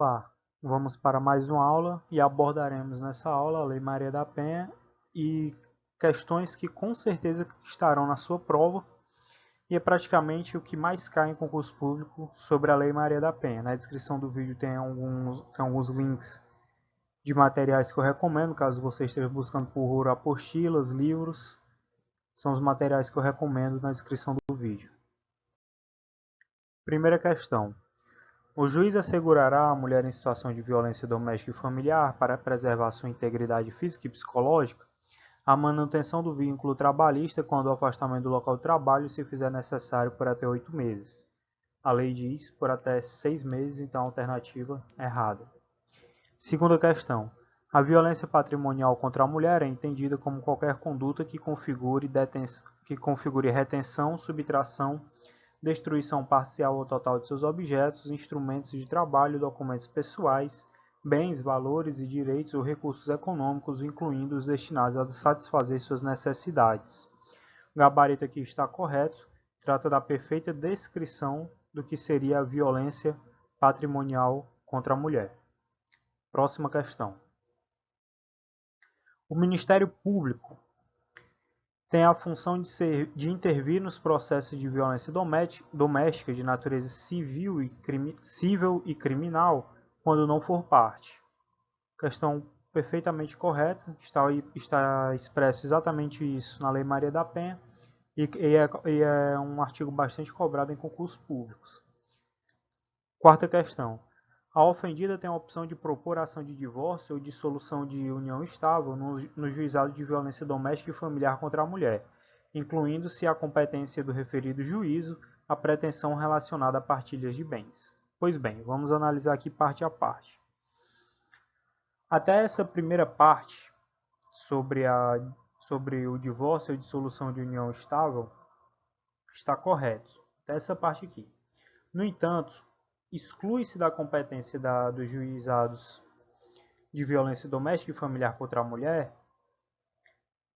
Olá, vamos para mais uma aula e abordaremos nessa aula a Lei Maria da Penha e questões que com certeza estarão na sua prova e é praticamente o que mais cai em concurso público sobre a Lei Maria da Penha. Na descrição do vídeo tem alguns links de materiais que eu recomendo, caso você esteja buscando por apostilas, livros, são os materiais que eu recomendo na descrição do vídeo. Primeira questão. O juiz assegurará à mulher em situação de violência doméstica e familiar, para preservar sua integridade física e psicológica, a manutenção do vínculo trabalhista quando o afastamento do local de trabalho se fizer necessário por até 8 meses. A lei diz por até 6 meses, então a alternativa é errada. Segunda questão. A violência patrimonial contra a mulher é entendida como qualquer conduta que configure retenção, subtração, destruição parcial ou total de seus objetos, instrumentos de trabalho, documentos pessoais, bens, valores e direitos ou recursos econômicos, incluindo os destinados a satisfazer suas necessidades. O gabarito aqui está correto, trata da perfeita descrição do que seria a violência patrimonial contra a mulher. Próxima questão. O Ministério Público tem a função de intervir nos processos de violência doméstica de natureza civil e criminal quando não for parte. Questão perfeitamente correta, está expresso exatamente isso na Lei Maria da Penha e é um artigo bastante cobrado em concursos públicos. Quarta questão. A ofendida tem a opção de propor ação de divórcio ou dissolução de união estável no juizado de violência doméstica e familiar contra a mulher, incluindo-se a competência do referido juízo, a pretensão relacionada a partilhas de bens. Pois bem, vamos analisar aqui parte a parte. Até essa primeira parte, sobre o divórcio ou dissolução de união estável, está correto. Até essa parte aqui. No entanto, exclui-se da competência dos juizados de violência doméstica e familiar contra a mulher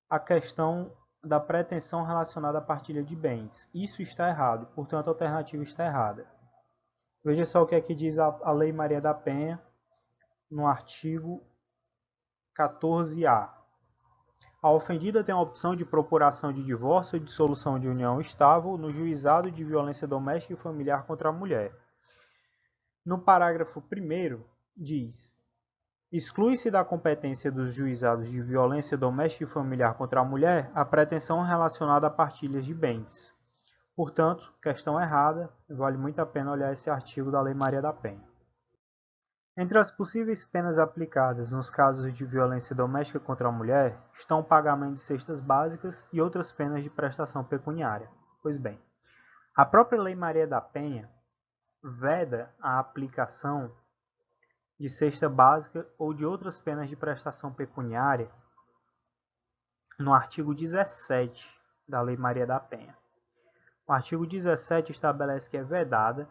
a questão da pretensão relacionada à partilha de bens. Isso está errado, portanto a alternativa está errada. Veja só o que aqui diz a Lei Maria da Penha, no artigo 14A. A ofendida tem a opção de procuração de divórcio ou dissolução de união estável no juizado de violência doméstica e familiar contra a mulher. No parágrafo 1º, diz: exclui-se da competência dos juizados de violência doméstica e familiar contra a mulher a pretensão relacionada a partilhas de bens. Portanto, questão errada, vale muito a pena olhar esse artigo da Lei Maria da Penha. Entre as possíveis penas aplicadas nos casos de violência doméstica contra a mulher estão o pagamento de cestas básicas e outras penas de prestação pecuniária. Pois bem, a própria Lei Maria da Penha veda a aplicação de cesta básica ou de outras penas de prestação pecuniária no artigo 17 da Lei Maria da Penha. O artigo 17 estabelece que é vedada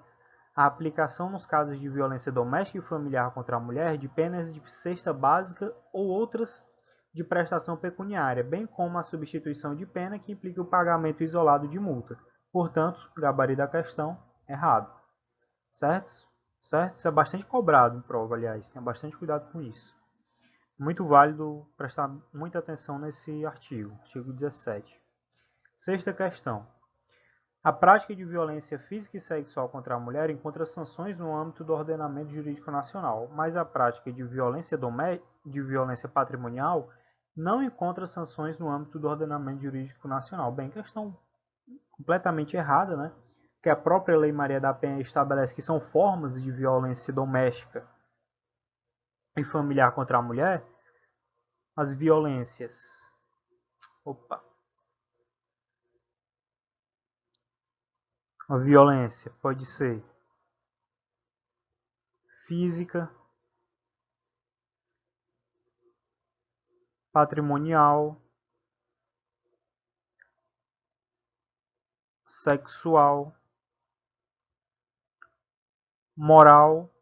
a aplicação nos casos de violência doméstica e familiar contra a mulher de penas de cesta básica ou outras de prestação pecuniária, bem como a substituição de pena que implica o pagamento isolado de multa. Portanto, gabarito da questão, errado. Certo? Certo? Isso é bastante cobrado em prova, aliás. Tenha bastante cuidado com isso. Muito válido prestar muita atenção nesse artigo 17. Sexta questão. A prática de violência física e sexual contra a mulher encontra sanções no âmbito do ordenamento jurídico nacional, mas a prática de violência patrimonial não encontra sanções no âmbito do ordenamento jurídico nacional. Bem, questão completamente errada, né? Que a própria Lei Maria da Penha estabelece que são formas de violência doméstica e familiar contra a mulher, as violências. A violência pode ser física, patrimonial, sexual, moral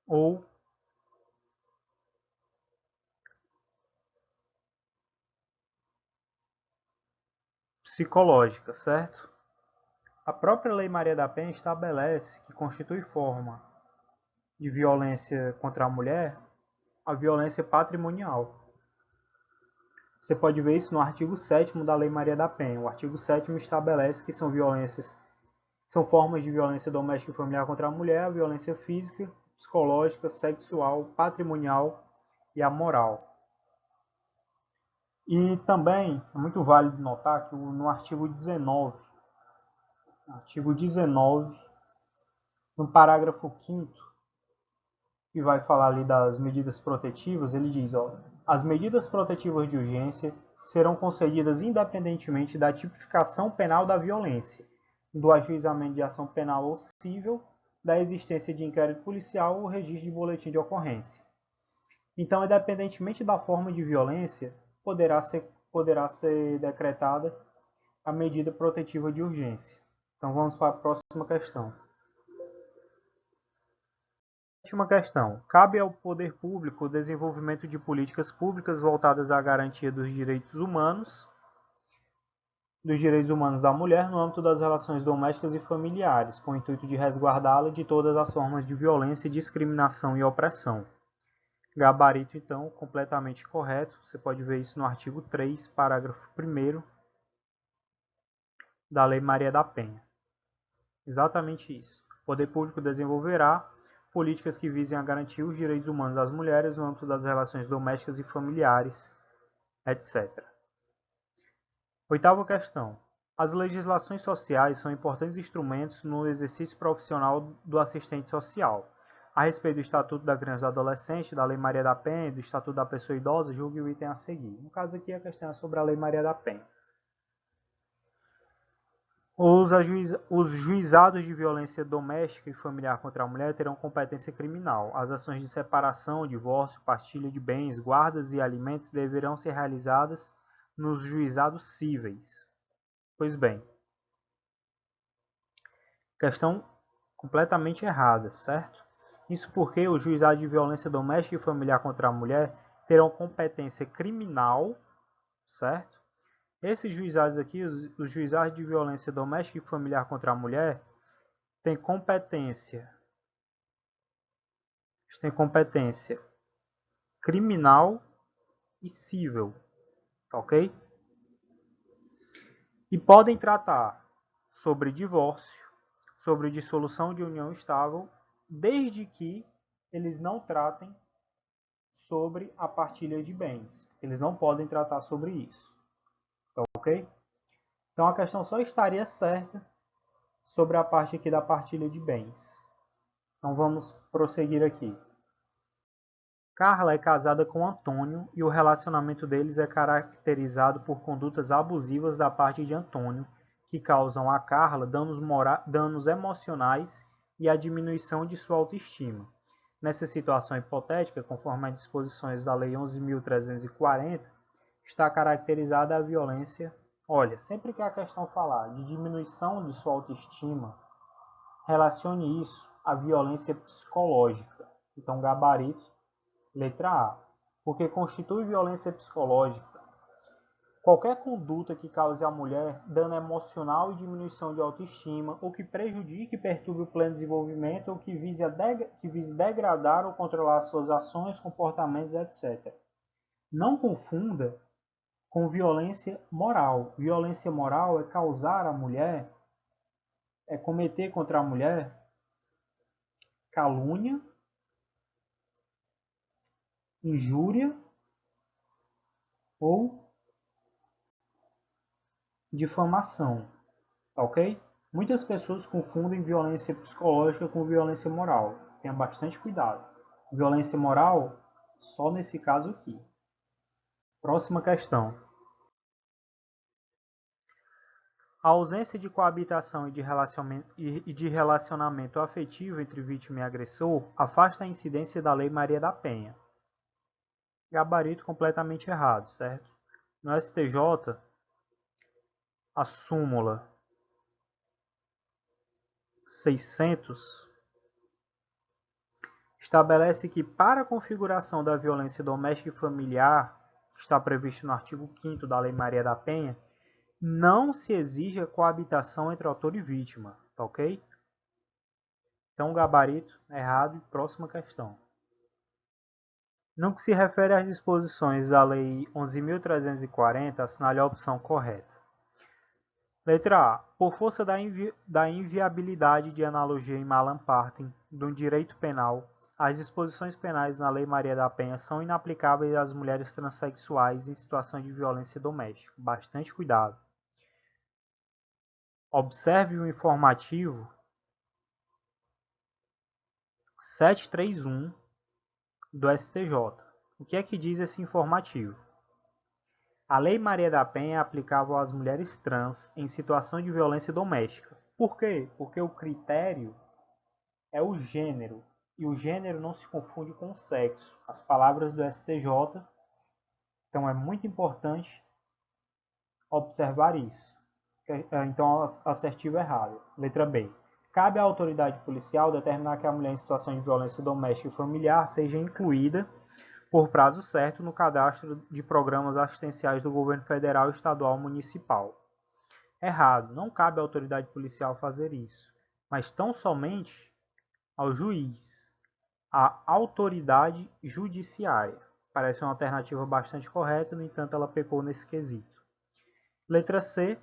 ou psicológica, certo? A própria Lei Maria da Penha estabelece que constitui forma de violência contra a mulher, a violência patrimonial. Você pode ver isso no artigo 7º da Lei Maria da Penha. O artigo 7º estabelece que são formas de violência doméstica e familiar contra a mulher, a violência física, psicológica, sexual, patrimonial e a moral. E também é muito válido notar que no artigo 19, no parágrafo 5º, que vai falar ali das medidas protetivas, ele diz, as medidas protetivas de urgência serão concedidas independentemente da tipificação penal da violência, do ajuizamento de ação penal ou cível, da existência de inquérito policial ou registro de boletim de ocorrência. Então, independentemente da forma de violência, poderá ser decretada a medida protetiva de urgência. Então, vamos para a próxima questão. Última questão. Cabe ao poder público o desenvolvimento de políticas públicas voltadas à garantia dos direitos humanos da mulher no âmbito das relações domésticas e familiares, com o intuito de resguardá-la de todas as formas de violência, discriminação e opressão. Gabarito, então, completamente correto. Você pode ver isso no artigo 3, parágrafo 1º da Lei Maria da Penha. Exatamente isso. O poder público desenvolverá políticas que visem a garantir os direitos humanos das mulheres no âmbito das relações domésticas e familiares, etc. Oitava questão. As legislações sociais são importantes instrumentos no exercício profissional do assistente social. A respeito do Estatuto da Criança e do Adolescente, da Lei Maria da Penha e do Estatuto da Pessoa Idosa, julgue o item a seguir. No caso aqui, a questão é sobre a Lei Maria da Penha. Os juizados de violência doméstica e familiar contra a mulher terão competência criminal. As ações de separação, divórcio, partilha de bens, guardas e alimentos deverão ser realizadas nos juizados cíveis. Pois bem, questão completamente errada, certo? Isso porque os juizados de violência doméstica e familiar contra a mulher terão competência criminal, certo? Esses juizados aqui, os juizados de violência doméstica e familiar contra a mulher, têm competência criminal e cível, ok? E podem tratar sobre divórcio, sobre dissolução de união estável, desde que eles não tratem sobre a partilha de bens. Eles não podem tratar sobre isso. Ok? Então a questão só estaria certa sobre a parte aqui da partilha de bens. Então vamos prosseguir aqui. Carla é casada com Antônio e o relacionamento deles é caracterizado por condutas abusivas da parte de Antônio, que causam a Carla danos emocionais e a diminuição de sua autoestima. Nessa situação hipotética, conforme as disposições da Lei 11.340, está caracterizada a violência. Olha, sempre que a questão falar de diminuição de sua autoestima, relacione isso à violência psicológica. Então, gabarito, letra A. Porque constitui violência psicológica qualquer conduta que cause à mulher dano emocional e diminuição de autoestima, ou que prejudique e perturbe o pleno desenvolvimento, ou que vise degradar ou controlar suas ações, comportamentos, etc. Não confunda com violência moral. Violência moral é causar à mulher, é cometer contra a mulher calúnia, injúria ou difamação, ok? Muitas pessoas confundem violência psicológica com violência moral. Tenha bastante cuidado. Violência moral, só nesse caso aqui. Próxima questão. A ausência de coabitação e de relacionamento afetivo entre vítima e agressor afasta a incidência da Lei Maria da Penha. Gabarito completamente errado, certo? No STJ, a súmula 600 estabelece que para a configuração da violência doméstica e familiar, que está previsto no artigo 5º da Lei Maria da Penha, não se exige a coabitação entre autor e vítima, tá ok? Então, gabarito errado. Próxima questão. No que se refere às disposições da Lei 11.340, assinale a opção correta. Letra A. Por força da inviabilidade de analogia em malam partem do direito penal, as disposições penais na Lei Maria da Penha são inaplicáveis às mulheres transexuais em situação de violência doméstica. Bastante cuidado. Observe o informativo 731 do STJ. O que é que diz esse informativo? A Lei Maria da Penha é aplicável às mulheres trans em situação de violência doméstica. Por quê? Porque o critério é o gênero, e o gênero não se confunde com o sexo. As palavras do STJ, então é muito importante observar isso. Então, assertivo errado. Letra B. Cabe à autoridade policial determinar que a mulher em situação de violência doméstica e familiar seja incluída por prazo certo no cadastro de programas assistenciais do governo federal, estadual e municipal. Errado. Não cabe à autoridade policial fazer isso, mas tão somente ao juiz, à autoridade judiciária. Parece uma alternativa bastante correta, no entanto ela pecou nesse quesito. Letra C.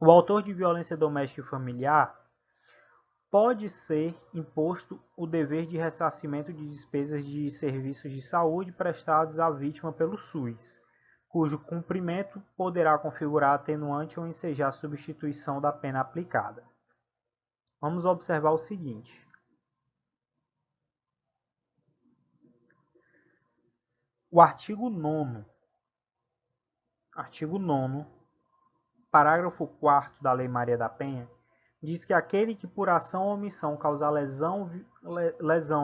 O autor de violência doméstica e familiar pode ser imposto o dever de ressarcimento de despesas de serviços de saúde prestados à vítima pelo SUS, cujo cumprimento poderá configurar atenuante ou ensejar substituição da pena aplicada. Vamos observar o seguinte. O artigo 9º, parágrafo 4º da Lei Maria da Penha, diz que aquele que por ação ou omissão causar lesão,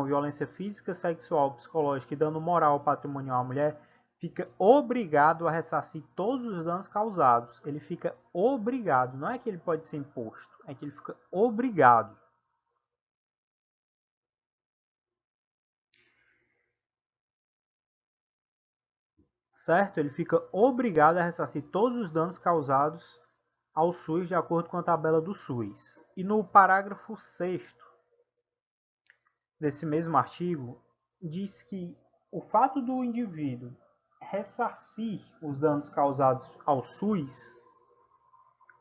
violência física, sexual, psicológica e dano moral ou patrimonial à mulher, fica obrigado a ressarcir todos os danos causados. Ele fica obrigado, não é que ele pode ser imposto, é que ele fica obrigado. Certo? Ele fica obrigado a ressarcir todos os danos causados ao SUS de acordo com a tabela do SUS. E no parágrafo 6º desse mesmo artigo, diz que o fato do indivíduo ressarcir os danos causados ao SUS,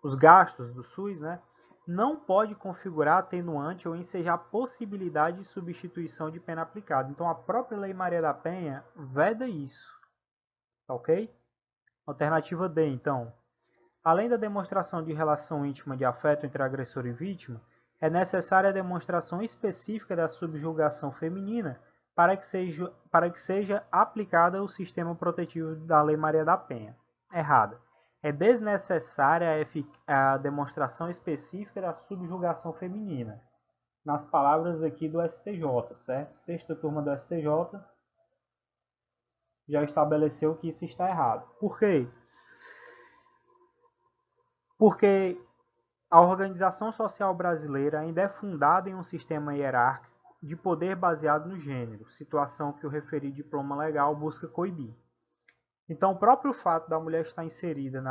os gastos do SUS, né, não pode configurar atenuante ou ensejar possibilidade de substituição de pena aplicada. Então a própria Lei Maria da Penha veda isso. Ok? Alternativa D, então. Além da demonstração de relação íntima de afeto entre agressor e vítima, é necessária a demonstração específica da subjugação feminina para que seja aplicada o sistema protetivo da Lei Maria da Penha. Errada. É desnecessária a demonstração específica da subjugação feminina. Nas palavras aqui do STJ, certo? Sexta turma do STJ já estabeleceu que isso está errado. Por quê? Porque a organização social brasileira ainda é fundada em um sistema hierárquico de poder baseado no gênero, situação que o referido diploma legal busca coibir. Então, o próprio fato da mulher estar inserida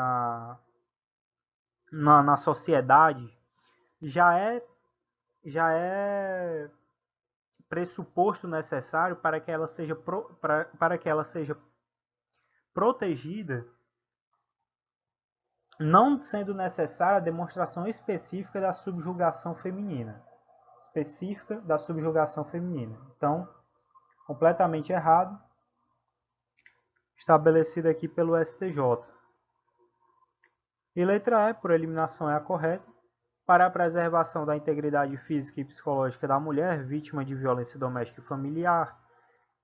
na sociedade já é pressuposto necessário para que ela seja protegida, não sendo necessária a demonstração específica da subjugação feminina. Então, completamente errado, estabelecido aqui pelo STJ. E letra E, por eliminação, é a correta. Para a preservação da integridade física e psicológica da mulher vítima de violência doméstica e familiar,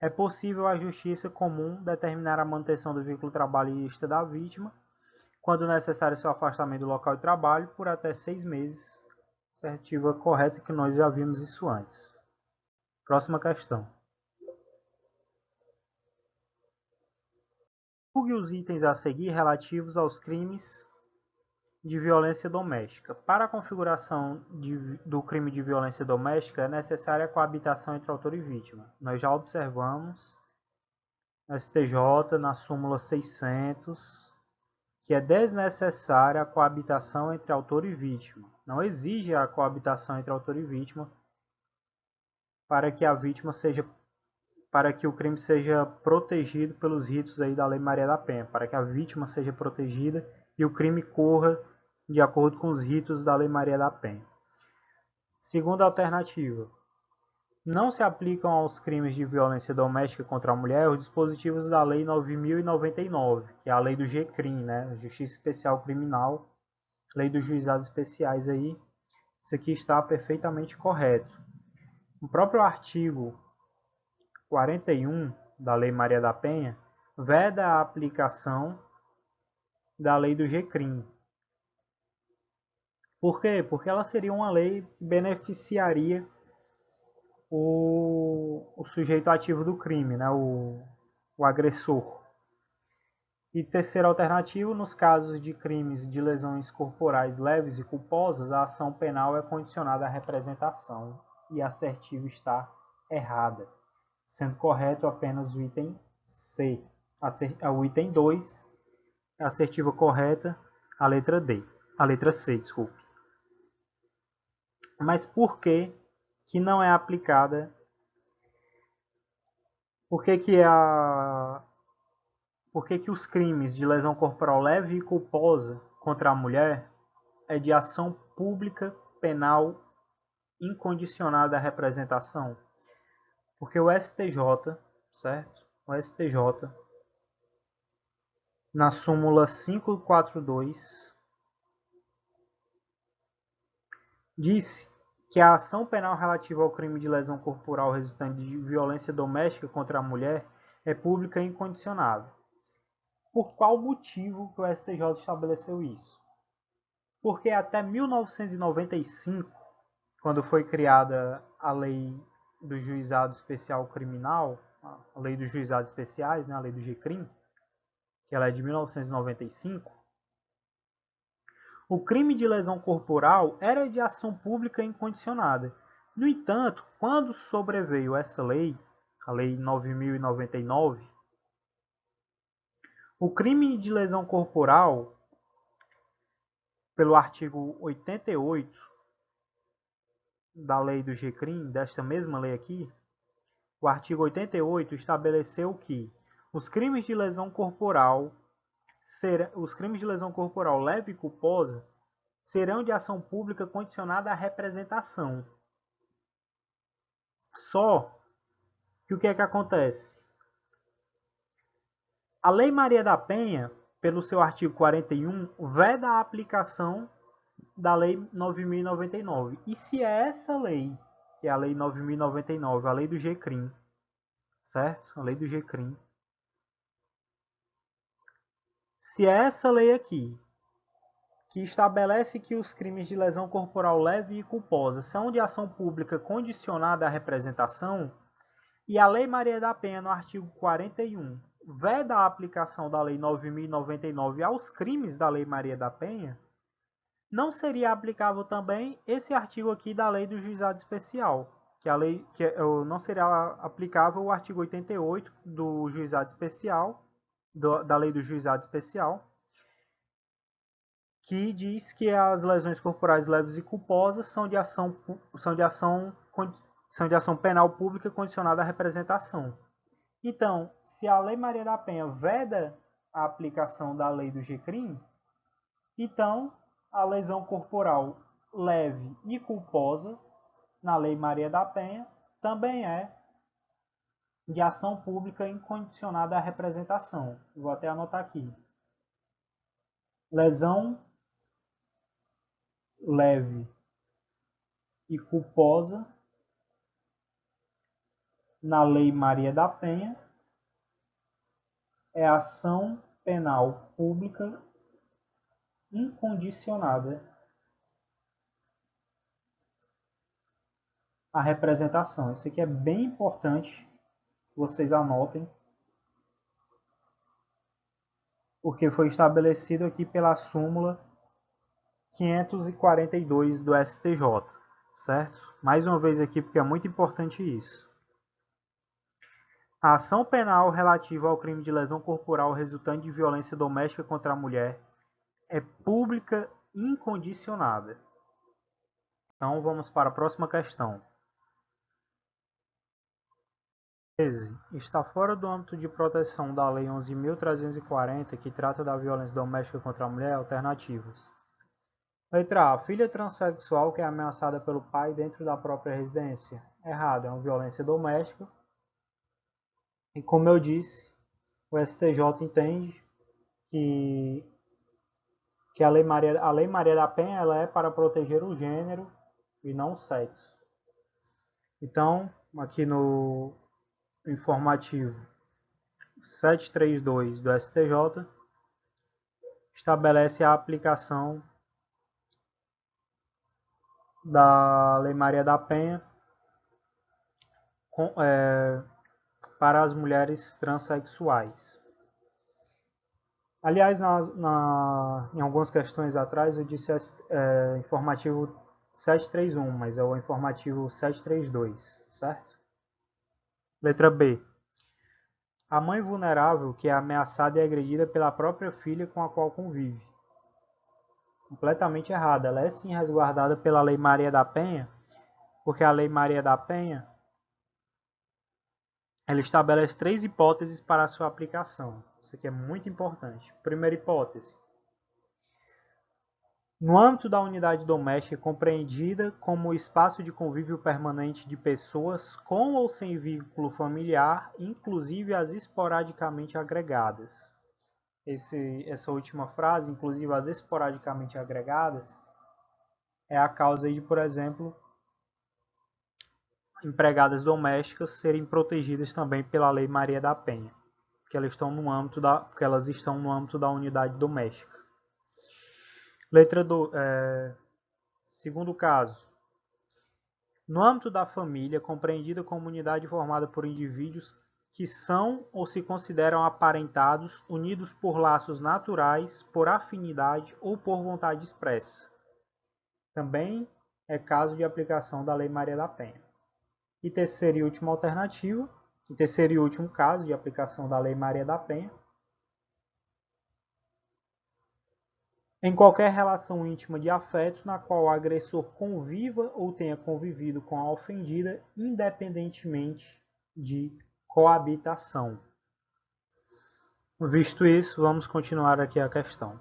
é possível à justiça comum determinar a manutenção do vínculo trabalhista da vítima, quando necessário seu afastamento do local de trabalho, por até 6 meses. Assertiva correta, que nós já vimos isso antes. Próxima questão. Julgue os itens a seguir relativos aos crimes de violência doméstica. Para a configuração do crime de violência doméstica, é necessária a coabitação entre autor e vítima. Nós já observamos no STJ, na súmula 600, que é desnecessária a coabitação entre autor e vítima. Não exige a coabitação entre autor e vítima para que a vítima seja, para que o crime seja protegido pelos ritos aí da Lei Maria da Penha, para que a vítima seja protegida e o crime corra de acordo com os ritos da Lei Maria da Penha. Segunda alternativa: não se aplicam aos crimes de violência doméstica contra a mulher os dispositivos da Lei 9.099, que é a Lei do GCRIM, né? Justiça Especial Criminal, Lei dos Juizados Especiais aí. Isso aqui está perfeitamente correto. O próprio artigo 41 da Lei Maria da Penha veda a aplicação da Lei do GCRIM. Por quê? Porque ela seria uma lei que beneficiaria o sujeito ativo do crime, né? O agressor. E terceira alternativa, nos casos de crimes de lesões corporais leves e culposas, a ação penal é condicionada à representação e assertiva está errada, sendo correto apenas o item C. O item 2, a assertiva correta, a letra D. A letra C, desculpe. Mas por que não é aplicada? Por que os crimes de lesão corporal leve e culposa contra a mulher é de ação pública penal incondicionada à representação? Porque o STJ, certo? O STJ, na súmula 542, disse que a ação penal relativa ao crime de lesão corporal resultante de violência doméstica contra a mulher é pública e incondicionada. Por qual motivo que o STJ estabeleceu isso? Porque até 1995, quando foi criada a Lei do Juizado Especial Criminal, a Lei dos Juizados Especiais, né, a Lei do GCRIM, que ela é de 1995, o crime de lesão corporal era de ação pública incondicionada. No entanto, quando sobreveio essa lei, a Lei 9.099, o crime de lesão corporal, pelo artigo 88 da Lei do GCRIM, desta mesma lei aqui, o artigo 88 estabeleceu que os crimes de lesão corporal leve e culposa serão de ação pública condicionada à representação. Só que o que é que acontece? A Lei Maria da Penha, pelo seu artigo 41, veda a aplicação da Lei 9.099. E se é essa lei, que é a Lei 9.099, a Lei do GCRIM, certo? A Lei do GCRIM. Se é essa lei aqui, que estabelece que os crimes de lesão corporal leve e culposa são de ação pública condicionada à representação, e a Lei Maria da Penha, no artigo 41, veda a aplicação da Lei 9.099 aos crimes da Lei Maria da Penha, não seria aplicável também esse artigo aqui da Lei do Juizado Especial, não seria aplicável o artigo 88 do Juizado Especial, da Lei do Juizado Especial, que diz que as lesões corporais leves e culposas são de ação penal pública condicionada à representação. Então, se a Lei Maria da Penha veda a aplicação da lei do GCRIM, então a lesão corporal leve e culposa na Lei Maria da Penha também é de ação pública incondicionada à representação. Vou até anotar aqui. Lesão leve e culposa na Lei Maria da Penha é ação penal pública incondicionada à representação. Isso aqui é bem importante, vocês anotem, porque foi estabelecido aqui pela súmula 542 do STJ, certo? Mais uma vez aqui, porque é muito importante isso. A ação penal relativa ao crime de lesão corporal resultante de violência doméstica contra a mulher é pública incondicionada. Então vamos para a próxima questão. 13. Está fora do âmbito de proteção da Lei 11.340, que trata da violência doméstica contra a mulher, alternativas. Letra A. Filha transexual que é ameaçada pelo pai dentro da própria residência. Errado, é uma violência doméstica. E como eu disse, o STJ entende que a Lei Maria da Penha ela é para proteger o gênero e não o sexo. Então, aqui no informativo 732 do STJ, estabelece a aplicação da Lei Maria da Penha para as mulheres transexuais. Aliás, em algumas questões atrás eu disse informativo 731, mas é o informativo 732, certo? Letra B. A mãe vulnerável que é ameaçada e agredida pela própria filha com a qual convive. Completamente errada. Ela é sim resguardada pela Lei Maria da Penha, porque a Lei Maria da Penha ela estabelece 3 hipóteses para a sua aplicação. Isso aqui é muito importante. Primeira hipótese. No âmbito da unidade doméstica compreendida como o espaço de convívio permanente de pessoas com ou sem vínculo familiar, inclusive as esporadicamente agregadas. Essa última frase, inclusive as esporadicamente agregadas, é a causa de, por exemplo, empregadas domésticas serem protegidas também pela Lei Maria da Penha, porque elas estão no âmbito da unidade doméstica. Letra 2. Segundo caso. No âmbito da família, compreendida como unidade formada por indivíduos que são ou se consideram aparentados, unidos por laços naturais, por afinidade ou por vontade expressa. Também é caso de aplicação da Lei Maria da Penha. E terceira e última alternativa, e terceiro e último caso de aplicação da Lei Maria da Penha, em qualquer relação íntima de afeto na qual o agressor conviva ou tenha convivido com a ofendida, independentemente de coabitação. Visto isso, vamos continuar aqui a questão.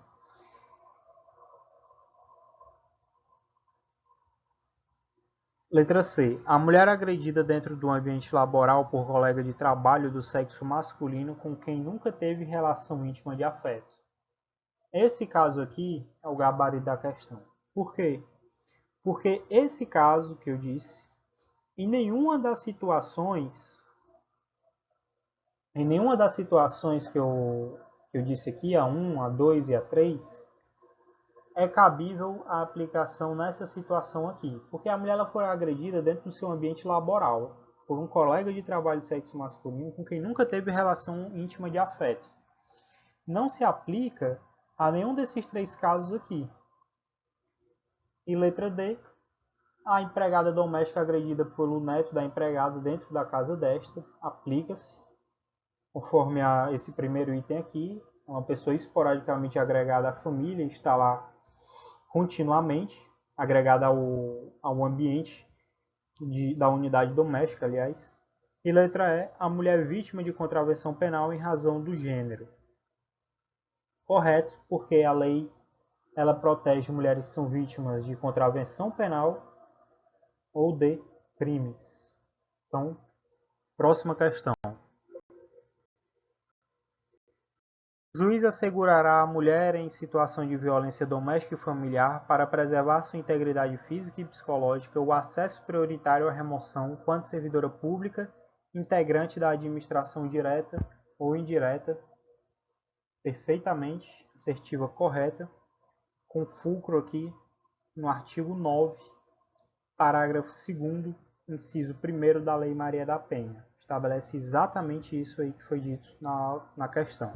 Letra C. A mulher agredida dentro do ambiente laboral por colega de trabalho do sexo masculino com quem nunca teve relação íntima de afeto. Esse caso aqui é o gabarito da questão. Por quê? Porque esse caso que eu disse, em nenhuma das situações que eu disse aqui, a 1, a 2 e a 3, é cabível a aplicação nessa situação aqui. Porque a mulher ela foi agredida dentro do seu ambiente laboral por um colega de trabalho de sexo masculino com quem nunca teve relação íntima de afeto. Não se aplica a nenhum desses 3 casos aqui. E letra D, a empregada doméstica agredida pelo neto da empregada dentro da casa desta, aplica-se, conforme esse primeiro item aqui, uma pessoa esporadicamente agregada à família, está lá continuamente, agregada ao ambiente da unidade doméstica, aliás. E letra E, a mulher vítima de contravenção penal em razão do gênero. Correto, porque a lei ela protege mulheres que são vítimas de contravenção penal ou de crimes. Então, próxima questão. O juiz assegurará à mulher em situação de violência doméstica e familiar, para preservar sua integridade física e psicológica, o acesso prioritário à remoção quanto servidora pública, integrante da administração direta ou indireta, perfeitamente, assertiva correta, com fulcro aqui no artigo 9, parágrafo 2º, inciso 1º da Lei Maria da Penha. Estabelece exatamente isso aí que foi dito na questão.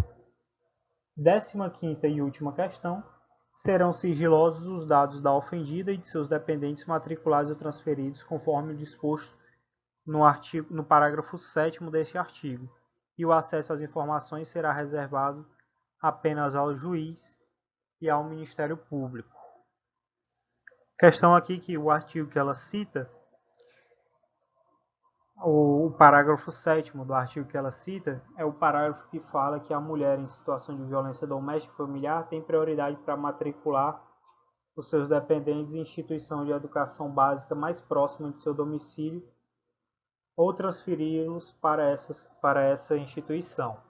15ª e última questão. Serão sigilosos os dados da ofendida e de seus dependentes matriculados ou transferidos, conforme o disposto no parágrafo 7º deste artigo, e o acesso às informações será reservado apenas ao juiz e ao Ministério Público. Questão aqui que o artigo que ela cita, o parágrafo 7º do artigo que ela cita, é o parágrafo que fala que a mulher em situação de violência doméstica e familiar tem prioridade para matricular os seus dependentes em instituição de educação básica mais próxima de seu domicílio ou transferi-los para essa instituição.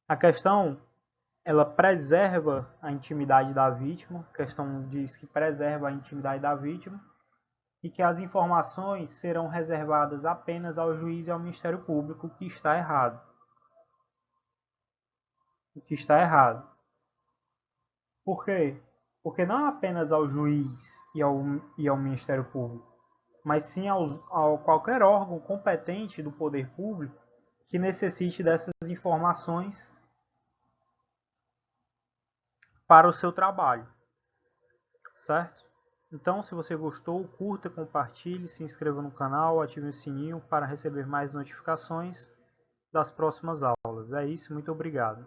A questão, ela preserva a intimidade da vítima, a questão diz que preserva a intimidade da vítima e que as informações serão reservadas apenas ao juiz e ao Ministério Público, o que está errado. O que está errado. Por quê? Porque não apenas ao juiz e ao Ministério Público, mas sim a qualquer órgão competente do poder público que necessite dessas informações para o seu trabalho, certo? Então, se você gostou, curta, compartilhe, se inscreva no canal, ative o sininho para receber mais notificações das próximas aulas. É isso, muito obrigado.